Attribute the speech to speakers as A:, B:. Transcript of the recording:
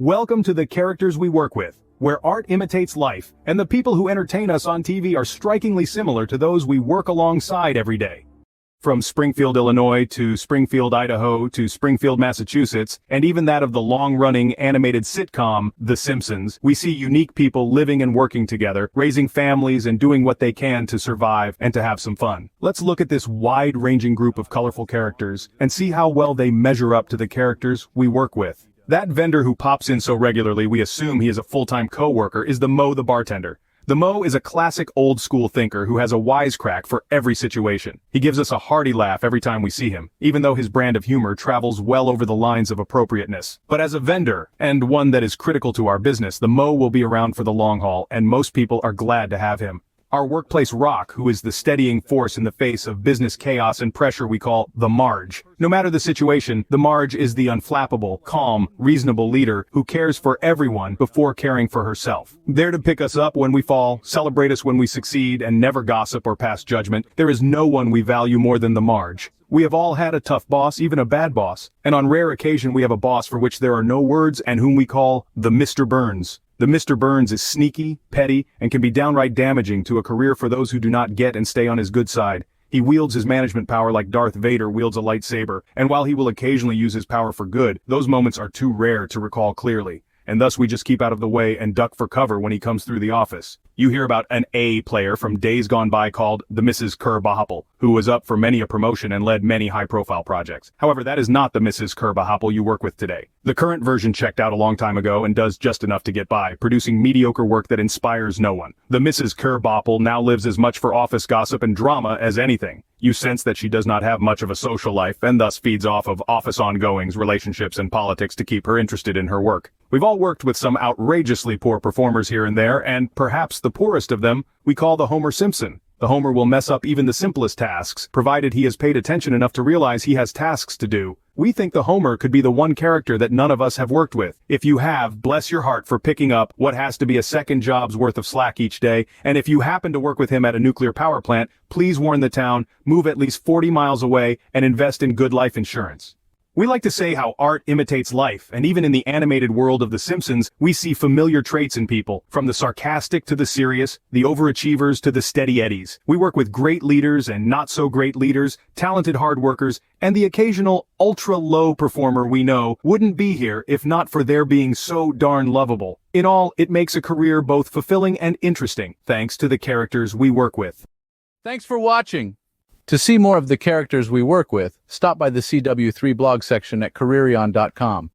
A: Welcome to the characters we work with, where art imitates life, and the people who entertain us on TV are strikingly similar to those we work alongside every day. From Springfield, Illinois to Springfield, Idaho to Springfield, Massachusetts, and even that of the long-running animated sitcom, The Simpsons, we see unique people living and working together, raising families and doing what they can to survive and to have some fun. Let's look at this wide-ranging group of colorful characters and see how well they measure up to the characters we work with. That vendor who pops in so regularly we assume he is a full-time co-worker is the Mo the bartender. The Mo is a classic old-school thinker who has a wisecrack for every situation. He gives us a hearty laugh every time we see him, even though his brand of humor travels well over the lines of appropriateness. But as a vendor, and one that is critical to our business, the Mo will be around for the long haul, and most people are glad to have him. Our workplace rock, who is the steadying force in the face of business chaos and pressure we call the Marge. No matter the situation, the Marge is the unflappable, calm, reasonable leader who cares for everyone before caring for herself. There to pick us up when we fall, celebrate us when we succeed, and never gossip or pass judgment, there is no one we value more than the Marge. We have all had a tough boss, even a bad boss, and on rare occasion we have a boss for which there are no words and whom we call the Mr. Burns. The Mr. Burns is sneaky, petty, and can be downright damaging to a career for those who do not get and stay on his good side. He wields his management power like Darth Vader wields a lightsaber, and while he will occasionally use his power for good, those moments are too rare to recall clearly. And thus we just keep out of the way and duck for cover when he comes through the office. You hear about an A player from days gone by called the Mrs. Kerr-Bahapel, who was up for many a promotion and led many high-profile projects. However, that is not the Mrs. Kerr-Bahapel you work with today. The current version checked out a long time ago and does just enough to get by, producing mediocre work that inspires no one. The Mrs. Kerr-Bahapel now lives as much for office gossip and drama as anything. You sense that she does not have much of a social life and thus feeds off of office ongoings, relationships, and politics to keep her interested in her work. We've all worked with some outrageously poor performers here and there, and perhaps the poorest of them we call the Homer Simpson. The Homer will mess up even the simplest tasks, provided he has paid attention enough to realize he has tasks to do. We think the Homer could be the one character that none of us have worked with. If you have, bless your heart for picking up what has to be a second job's worth of slack each day, and if you happen to work with him at a nuclear power plant, please warn the town, move at least 40 miles away, and invest in good life insurance. We like to say how art imitates life, and even in the animated world of The Simpsons, we see familiar traits in people, from the sarcastic to the serious, the overachievers to the steady eddies. We work with great leaders and not-so-great leaders, talented hard workers, and the occasional ultra-low performer we know wouldn't be here if not for their being so darn lovable. In all, it makes a career both fulfilling and interesting, thanks to the characters we work with.
B: Thanks for watching. To see more of the characters we work with, stop by the CW3 blog section at careerion.com.